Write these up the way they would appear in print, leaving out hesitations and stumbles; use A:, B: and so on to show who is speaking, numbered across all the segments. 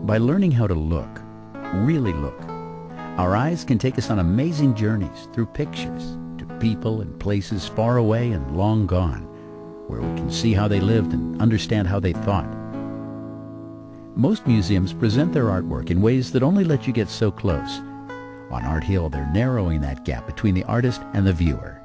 A: By learning how to look, really look, our eyes can take us on amazing journeys through pictures to people and places far away and long gone, where we can see how they lived and understand how they thought. Most museums present their artwork in ways that only let you get so close. On Art Hill, they're narrowing that gap between the artist and the viewer.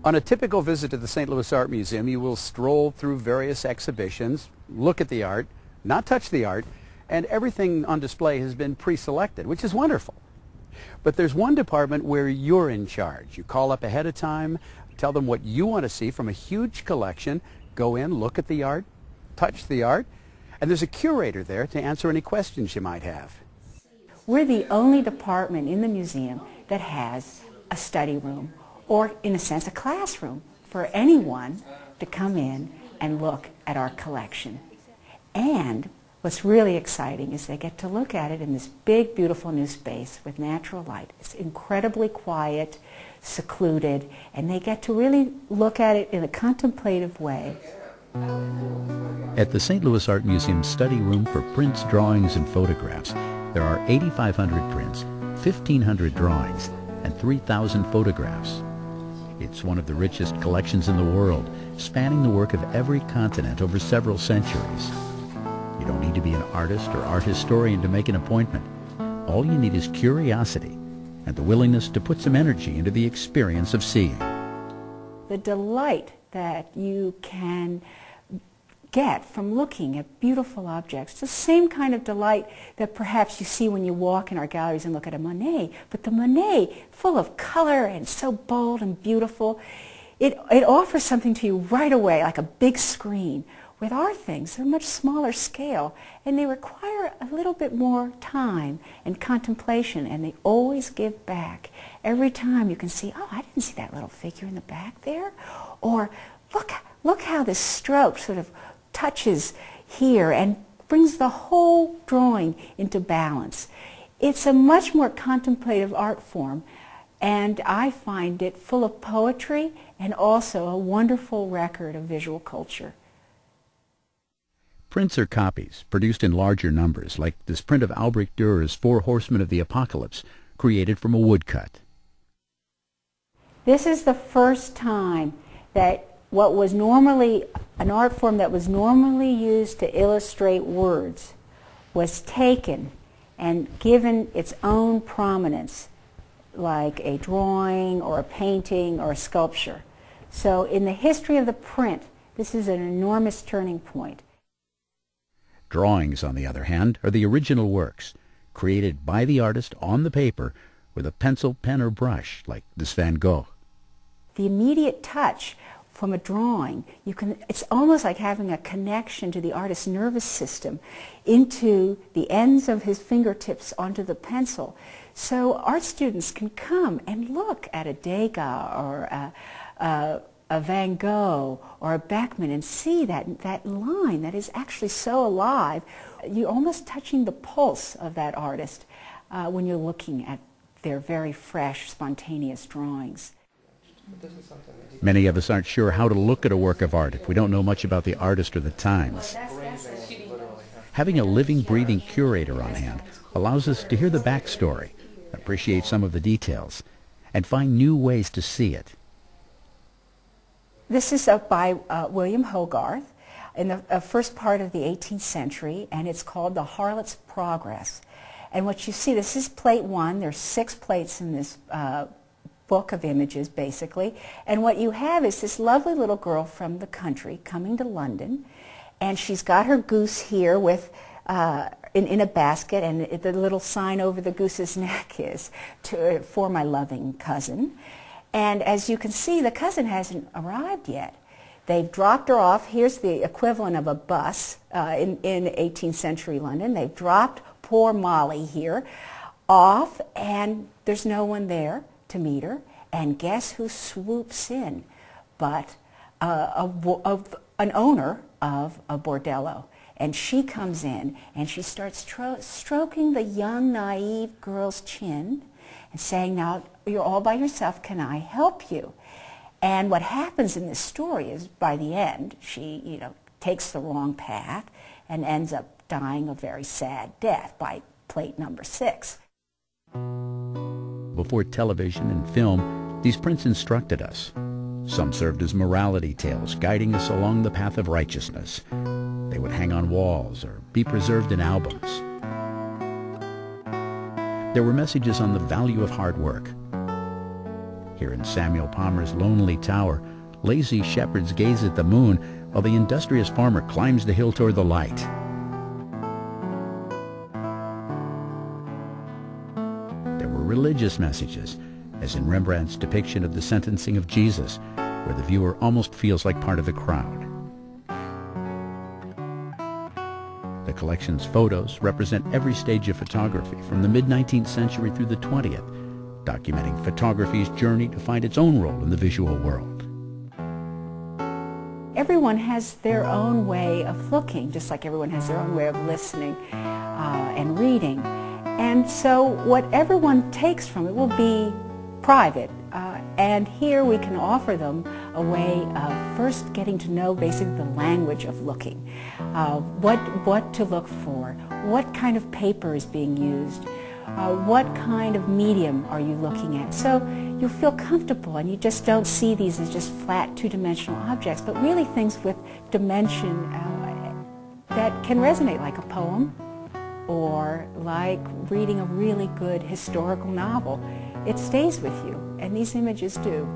B: On a typical visit to the St. Louis Art Museum, you will stroll through various exhibitions, look at the art, not touch the art, and everything on display has been pre-selected, which is wonderful. But there's one department where you're in charge. You call up ahead of time, tell them what you want to see from a huge collection, go in, look at the art, touch the art, and there's a curator there to answer any questions you might have.
C: We're the only department in the museum that has a study room, or in a sense a classroom, for anyone to come in and look at our collection. And what's really exciting is they get to look at it in this big, beautiful new space with natural light. It's incredibly quiet, secluded, and they get to really look at it in a contemplative way.
A: At the St. Louis Art Museum's study room for prints, drawings, and photographs, there are 8,500 prints, 1,500 drawings, and 3,000 photographs. It's one of the richest collections in the world, spanning the work of every continent over several centuries. You don't need to be an artist or art historian to make an appointment. All you need is curiosity and the willingness to put some energy into the experience of seeing.
C: The delight that you can get from looking at beautiful objects, the same kind of delight that perhaps you see when you walk in our galleries and look at a Monet, but the Monet, full of color and so bold and beautiful, it offers something to you right away, like a big screen. With our things, they're much smaller scale, and they require a little bit more time and contemplation, and they always give back. Every time you can see, oh, I didn't see that little figure in the back there, or look how this stroke sort of touches here and brings the whole drawing into balance. It's a much more contemplative art form, and I find it full of poetry and also a wonderful record of visual culture.
A: Prints are copies, produced in larger numbers, like this print of Albrecht Dürer's Four Horsemen of the Apocalypse, created from a woodcut.
C: This is the first time that what was normally an art form that was normally used to illustrate words was taken and given its own prominence, like a drawing or a painting or a sculpture. So in the history of the print, this is an enormous turning point.
A: Drawings, on the other hand, are the original works, created by the artist on the paper with a pencil, pen, or brush, like this Van Gogh.
C: The immediate touch from a drawing, it's almost like having a connection to the artist's nervous system into the ends of his fingertips onto the pencil. So art students can come and look at a Degas or a Van Gogh or a Beckman and see that line that is actually so alive. You're almost touching the pulse of that artist when you're looking at their very fresh, spontaneous drawings.
A: Many of us aren't sure how to look at a work of art if we don't know much about the artist or the times. Having a living, breathing curator on hand allows us to hear the backstory, appreciate some of the details, and find new ways to see it.
C: This is by William Hogarth in the first part of the 18th century, and it's called The Harlot's Progress. And what you see, this is plate 1. There's 6 plates in this book of images, basically. And what you have is this lovely little girl from the country coming to London, and she's got her goose here with in a basket, and the little sign over the goose's neck is for my loving cousin. And as you can see, the cousin hasn't arrived yet. They've dropped her off. Here's the equivalent of a bus in 18th century London. They've dropped poor Molly here off, and there's no one there to meet her. And guess who swoops in but an owner of a bordello. And she comes in and she starts stroking the young, naive girl's chin and saying, now, you're all by yourself, can I help you? And what happens in this story is, by the end, she, takes the wrong path and ends up dying a very sad death by plate number 6.
A: Before television and film, these prints instructed us. Some served as morality tales, guiding us along the path of righteousness. They would hang on walls or be preserved in albums. There were messages on the value of hard work. Here in Samuel Palmer's lonely tower, lazy shepherds gaze at the moon while the industrious farmer climbs the hill toward the light. There were religious messages, as in Rembrandt's depiction of the sentencing of Jesus, where the viewer almost feels like part of the crowd. The collection's photos represent every stage of photography from the mid-19th century through the 20th, documenting photography's journey to find its own role in the visual world.
C: Everyone has their own way of looking, just like everyone has their own way of listening and reading. And so what everyone takes from it will be private. And here we can offer them a way of first getting to know basically the language of looking. What to look for, what kind of paper is being used, what kind of medium are you looking at. So you'll feel comfortable and you just don't see these as just flat two-dimensional objects, but really things with dimension that can resonate, like a poem or like reading a really good historical novel. It stays with you, and these images do.